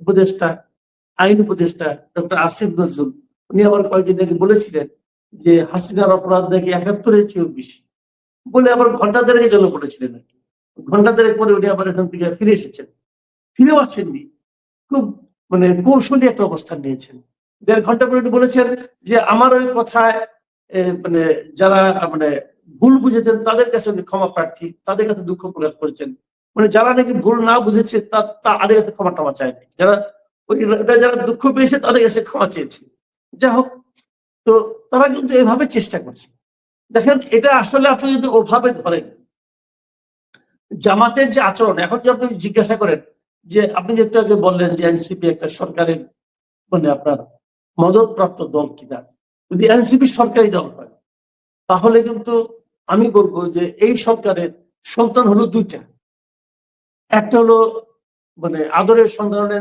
উপদেষ্টা, আইন উপদেষ্টা ডক্টর আসিফ নজরুল, উনি আবার কয়েকদিন আগে বলেছিলেন যে হাসিনার অপরাধ নাকি ৭১-এর চেয়েও বেশি, বলে আবার ঘন্টা দেড়েকের জন্য বলেছিলেন আর কি। ঘন্টা দেড়েক পরে উনি আবার এখান থেকে ফিরে এসেছেন, ফিরেও আসেননি, খুব মানে কৌশলী একটা অবস্থান নিয়েছেন। ১.৫ ঘন্টা পরে উনি বলেছেন যে আমার ওই কথায় মানে যারা মানে ভুল বুঝেছেন তাদের কাছে উনি ক্ষমা প্রার্থী, তাদের কাছে দুঃখ প্রকাশ করেছেন। মানে যারা নাকি ভুল না বুঝেছে তাদের কাছে ক্ষমা টমা চায়নি, যারা যারা দুঃখ পেয়েছে তাদের কাছে ক্ষমা চেয়েছে। যাই হোক, তো তারা কিন্তু এভাবে চেষ্টা করছে। দেখেন, এটা আসলে আপনি যদি ওভাবে ধরেন, জামাতের যে আচরণ এখন যে আপনি জিজ্ঞাসা করেন যে আপনি যে একটু আগে বললেন যে এনসিপি একটা সরকারের মানে আপনার মদতপ্রাপ্ত দল কিনা, যদি এনসিপি সরকারি দল হয় তাহলে কিন্তু আমি বলবো যে এই সরকারের সন্তান হলো দুইটা। একটা হলো মানে আদরের সন্তান হলেন